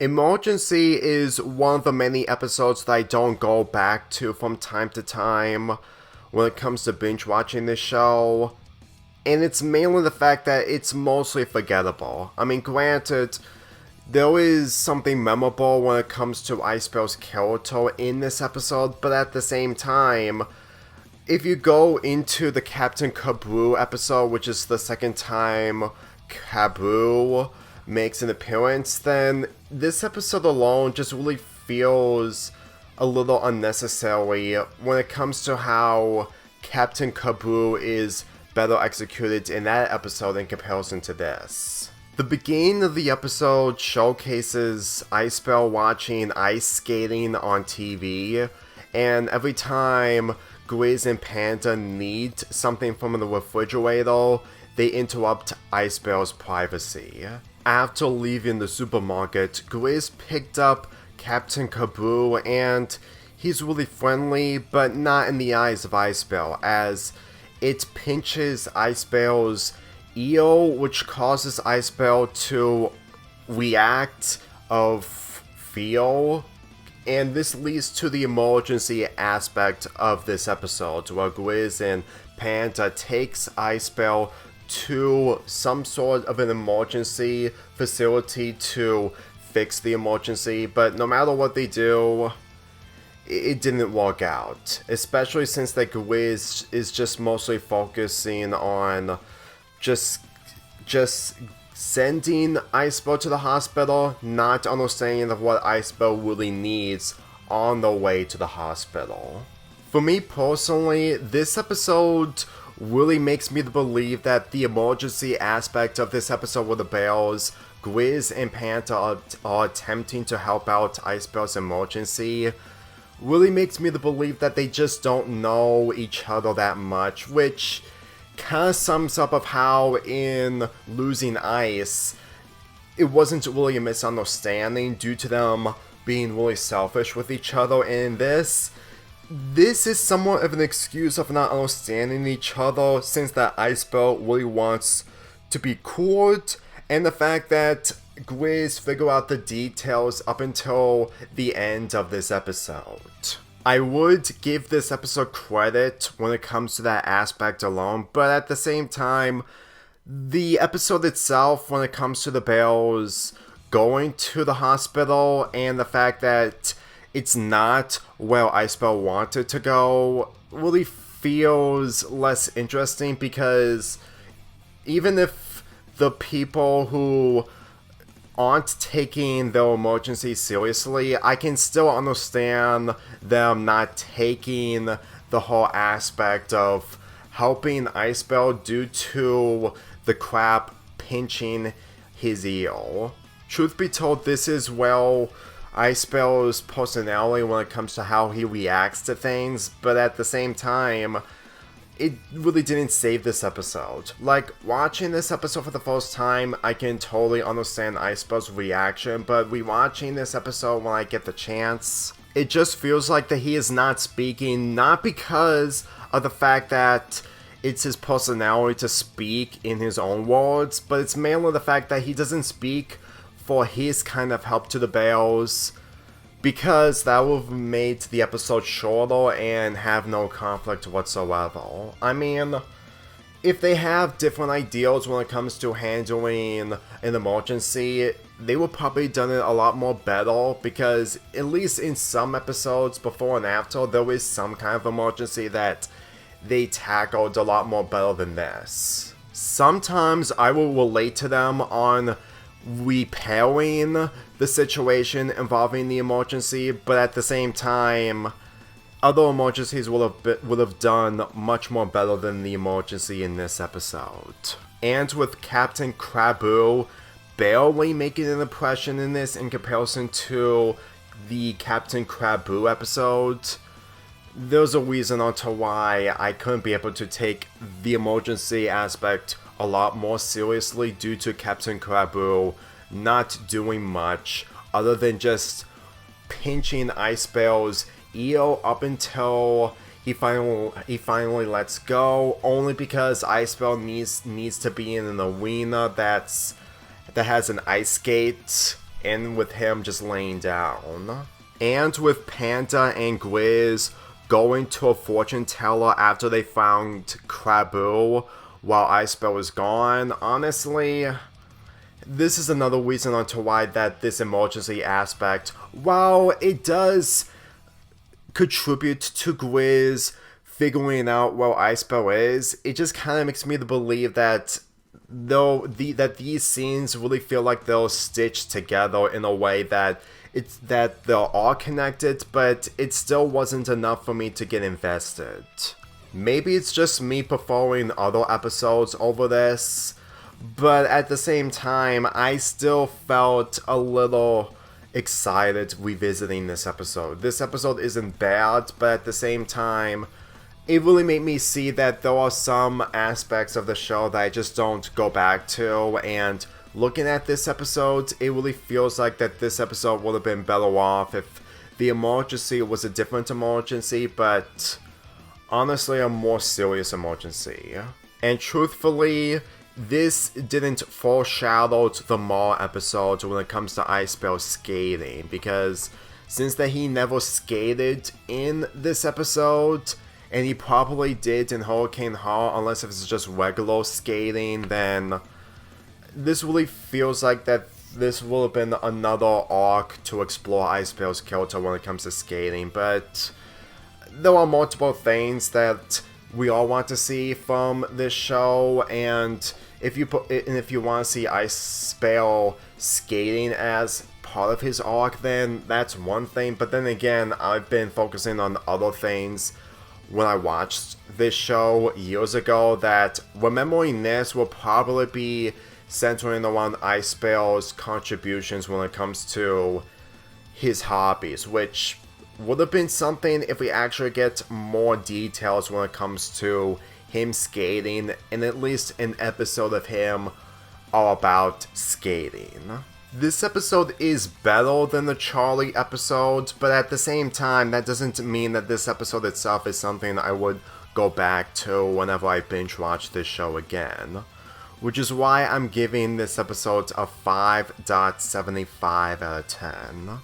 Emergency is one of the many episodes that I don't go back to from time to time when it comes to binge watching this show. And it's mainly the fact that it's mostly forgettable. I mean, granted, there is something memorable when it comes to Ice Bell's character in this episode, but at the same time, if you go into the Captain Kabru episode, which is the second time Kabru makes an appearance, then this episode alone just really feels a little unnecessary when it comes to how Captain Kabru is better executed in that episode in comparison to this. The beginning of the episode showcases Ice Bell watching ice skating on TV, and every time Grizz and Panda need something from the refrigerator, they interrupt Ice Bell's privacy. After leaving the supermarket, Grizz picked up Captain Kabru, and he's really friendly, but not in the eyes of Ice Bell, as it pinches Ice Bell's ear, which causes Ice Bell to react of fear. And this leads to the emergency aspect of this episode, where Grizz and Panda takes Ice Bell to some sort of an emergency facility to fix the emergency, but no matter what they do, it didn't work out. Especially since that Grizz is just mostly focusing on just sending Ice Bell to the hospital, not understanding of what Ice Bell really needs on the way to the hospital. For me personally, this episode really makes me believe that the emergency aspect of this episode with the Bells, Grizz and Panda are attempting to help out Ice Bell's emergency, really makes me believe that they just don't know each other that much, which kind of sums up of how in Losing Ice, it wasn't really a misunderstanding due to them being really selfish with each other, and this is somewhat of an excuse of not understanding each other, since that Ice Bell really wants to be court, and the fact that Grizz figure out the details up until the end of this episode. I would give this episode credit when it comes to that aspect alone, but at the same time, the episode itself, when it comes to the Bells going to the hospital and the fact that it's not where Ice Bell wanted to go, really feels less interesting, because even if the people who aren't taking their emergency seriously, I can still understand them not taking the whole aspect of helping Ice Bell due to the crab pinching his ear. Truth be told, this is Ice Bell's personality when it comes to how he reacts to things, but at the same time, it really didn't save this episode. Like, watching this episode for the first time, I can totally understand Ice Bell's reaction, but rewatching this episode when I get the chance, it just feels like that he is not speaking, not because of the fact that it's his personality to speak in his own words, but it's mainly the fact that he doesn't speak for his kind of help to the Bells, because that would have made the episode shorter and have no conflict whatsoever. I mean, if they have different ideals when it comes to handling an emergency, they would probably done it a lot more better, because at least in some episodes before and after, there is some kind of emergency that they tackled a lot more better than this. Sometimes I will relate to them on repairing the situation involving the emergency, but at the same time, other emergencies would have done much more better than the emergency in this episode. And with Captain Kabru barely making an impression in this in comparison to the Captain Kabru episode, there's a reason onto why I couldn't be able to take the emergency aspect a lot more seriously due to Captain Kabru not doing much other than just pinching Ice Bell's ear up until he finally lets go, only because Ice Bell needs to be in an arena that has an ice skate end with him just laying down. And with Panda and Grizz going to a fortune teller after they found Krabu while Icebell was gone, honestly, this is another reason onto why that this emergency aspect, while it does contribute to Grizz figuring out where Icebell is, it just kind of makes me to believe that that these scenes really feel like they're stitched together in a way that they're all connected, but it still wasn't enough for me to get invested. Maybe it's just me preferring other episodes over this, but at the same time, I still felt a little excited revisiting this episode. This episode isn't bad, but at the same time, it really made me see that there are some aspects of the show that I just don't go back to, and looking at this episode, it really feels like that this episode would have been better off if the emergency was a different emergency, but honestly a more serious emergency. And truthfully, this didn't foreshadow the Maul episode when it comes to Icebell skating, because since that he never skated in this episode, and he probably did in Hurricane Hall, unless if it's just regular skating, then this really feels like that this will have been another arc to explore Icebell's character when it comes to skating, but there are multiple things that we all want to see from this show, and if you want to see Icebell skating as part of his arc, then that's one thing, but then again, I've been focusing on other things when I watched this show years ago, that remembering this will probably be centering around Icebell's contributions when it comes to his hobbies, which would have been something if we actually get more details when it comes to him skating, and at least an episode of him all about skating. This episode is better than the Charlie episode, but at the same time, that doesn't mean that this episode itself is something I would go back to whenever I binge watch this show again. Which is why I'm giving this episode a 5.75 out of 10.